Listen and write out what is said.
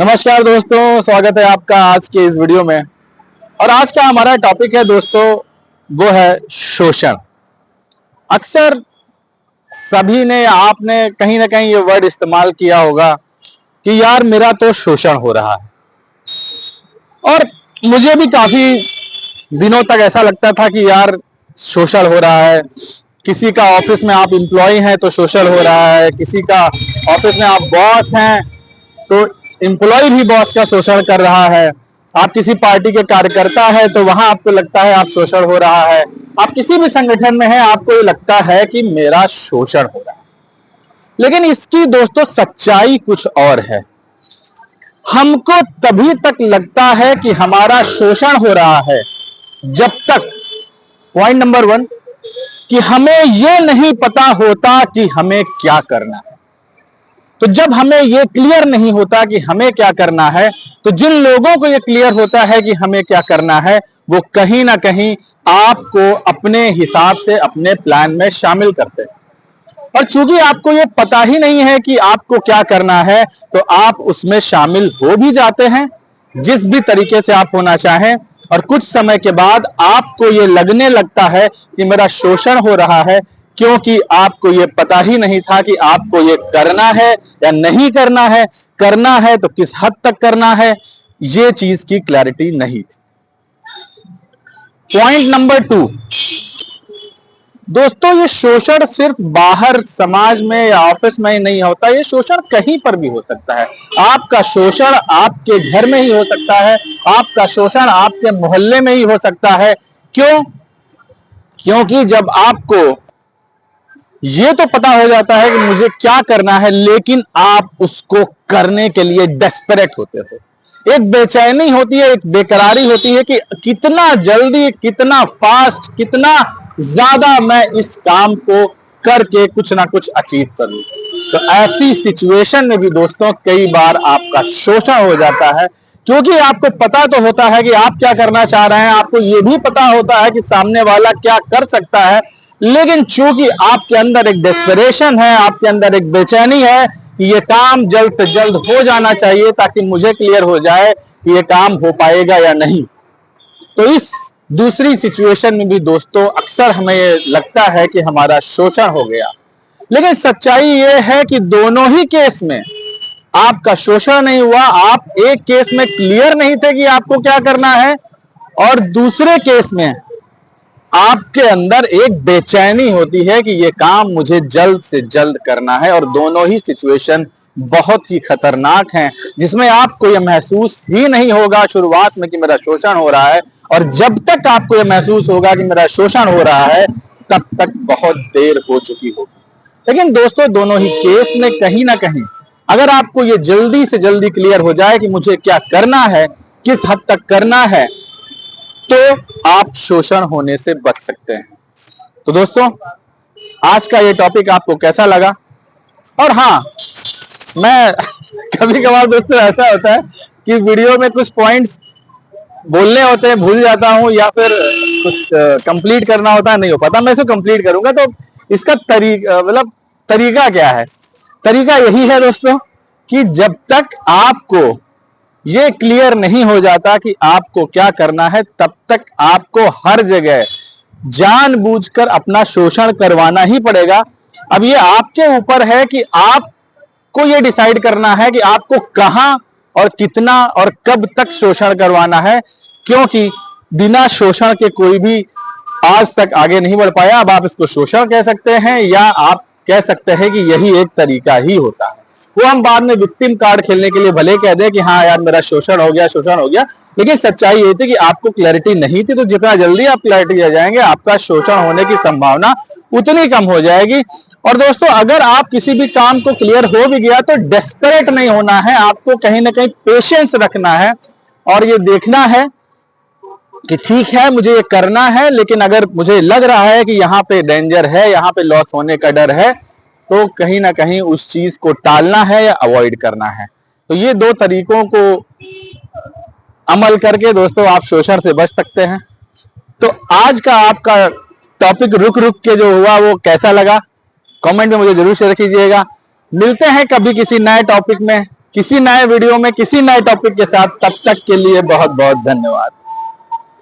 नमस्कार दोस्तों, स्वागत है आपका आज के इस वीडियो में। और आज का हमारा टॉपिक है दोस्तों, वो है शोषण। अक्सर सभी ने आपने कहीं ना कहीं ये वर्ड इस्तेमाल किया होगा कि यार मेरा तो शोषण हो रहा है। और मुझे भी काफी दिनों तक ऐसा लगता था कि यार शोषण हो रहा है। किसी का ऑफिस में आप एम्प्लॉय हैं तो शोषण हो रहा है, किसी का ऑफिस में आप बॉस हैं तो एम्प्लॉय भी बॉस का शोषण कर रहा है। आप किसी पार्टी के कार्यकर्ता है तो वहां आपको लगता है आप शोषण हो रहा है। आप किसी भी संगठन में हैं, आपको ये लगता है कि मेरा शोषण हो रहा है। लेकिन इसकी दोस्तों सच्चाई कुछ और है। हमको तभी तक लगता है कि हमारा शोषण हो रहा है जब तक, पॉइंट नंबर 1, कि हमें यह नहीं पता होता कि हमें क्या करना है। तो जब हमें यह क्लियर नहीं होता कि हमें क्या करना है, तो जिन लोगों को यह क्लियर होता है कि हमें क्या करना है, वो कहीं ना कहीं आपको अपने हिसाब से अपने प्लान में शामिल करते हैं। और चूंकि आपको यह पता ही नहीं है कि आपको क्या करना है, तो आप उसमें शामिल हो भी जाते हैं जिस भी तरीके से आप होना चाहें। और कुछ समय के बाद आपको यह लगने लगता है कि मेरा शोषण हो रहा है, क्योंकि आपको यह पता ही नहीं था कि आपको यह करना है या नहीं करना है। करना है तो किस हद तक करना है, यह चीज की क्लैरिटी नहीं थी। पॉइंट नंबर 2, दोस्तों ये शोषण सिर्फ बाहर समाज में या ऑफिस में ही नहीं होता, ये शोषण कहीं पर भी हो सकता है। आपका शोषण आपके घर में ही हो सकता है, आपका शोषण आपके मोहल्ले में ही हो सकता है। क्यों? क्योंकि जब आपको ये तो पता हो जाता है कि मुझे क्या करना है, लेकिन आप उसको करने के लिए डेस्परेट होते हो। एक बेचैनी होती है, एक बेकरारी होती है कि कितना जल्दी, कितना फास्ट, कितना ज्यादा मैं इस काम को करके कुछ ना कुछ अचीव करूं। तो ऐसी सिचुएशन में भी दोस्तों कई बार आपका शोषण हो जाता है, क्योंकि आपको पता तो होता है कि आप क्या करना चाह रहे हैं, आपको यह भी पता होता है कि सामने वाला क्या कर सकता है। लेकिन चूंकि आपके अंदर एक डेस्परेशन है, आपके अंदर एक बेचैनी है कि ये काम जल्द से जल्द हो जाना चाहिए ताकि मुझे क्लियर हो जाए कि ये काम हो पाएगा या नहीं। तो इस दूसरी सिचुएशन में भी दोस्तों अक्सर हमें ये लगता है कि हमारा शोषण हो गया। लेकिन सच्चाई ये है कि दोनों ही केस में आपका शोषण नहीं हुआ। आप एक केस में क्लियर नहीं थे कि आपको क्या करना है, और दूसरे केस में आपके अंदर एक बेचैनी होती है कि यह काम मुझे जल्द से जल्द करना है। और दोनों ही सिचुएशन बहुत ही खतरनाक हैं, जिसमें आपको यह महसूस ही नहीं होगा शुरुआत में कि मेरा शोषण हो रहा है, और जब तक आपको यह महसूस होगा कि मेरा शोषण हो रहा है तब तक बहुत देर हो चुकी होगी। लेकिन दोस्तों दोनों ही केस में कहीं ना कहीं अगर आपको यह जल्दी से जल्दी क्लियर हो जाए कि मुझे क्या करना है, किस हद तक करना है, तो आप शोषण होने से बच सकते हैं। तो दोस्तों आज का ये टॉपिक आपको कैसा लगा? और हाँ, मैं कभी कभार दोस्तों ऐसा होता है कि वीडियो में कुछ पॉइंट्स बोलने होते हैं, भूल जाता हूं, या फिर कुछ कंप्लीट करना होता है, नहीं हो पाता। मैं इसे कंप्लीट करूंगा। तो इसका तरीका क्या है? तरीका यही है दोस्तों कि जब तक आपको ये क्लियर नहीं हो जाता कि आपको क्या करना है, तब तक आपको हर जगह जानबूझकर अपना शोषण करवाना ही पड़ेगा। अब ये आपके ऊपर है कि आपको ये डिसाइड करना है कि आपको कहां और कितना और कब तक शोषण करवाना है, क्योंकि बिना शोषण के कोई भी आज तक आगे नहीं बढ़ पाया। अब आप इसको शोषण कह सकते हैं या आप कह सकते हैं कि यही एक तरीका ही होता है। वो हम बाद में विक्टिम कार्ड खेलने के लिए भले कह दें कि हाँ यार मेरा शोषण हो गया, शोषण हो गया, लेकिन सच्चाई ये थी कि आपको क्लैरिटी नहीं थी। तो जितना जल्दी आप क्लैरिटी आ जाएंगे, आपका शोषण होने की संभावना उतनी कम हो जाएगी। और दोस्तों अगर आप किसी भी काम को क्लियर हो भी गया तो डेस्परेट नहीं होना है, आपको कहीं ना कहीं पेशेंस रखना है और ये देखना है कि ठीक है मुझे ये करना है, लेकिन अगर मुझे लग रहा है कि यहाँ पे डेंजर है, यहाँ पे लॉस होने का डर है, तो कहीं ना कहीं उस चीज को टालना है या अवॉइड करना है। तो ये दो तरीकों को अमल करके दोस्तों आप शोषण से बच सकते हैं। तो आज का आपका टॉपिक रुक रुक के जो हुआ वो कैसा लगा, कमेंट में मुझे जरूर शेयर कीजिएगा। मिलते हैं कभी किसी नए टॉपिक में। किसी नए वीडियो में किसी नए टॉपिक के साथ। तब तक के लिए बहुत बहुत धन्यवाद।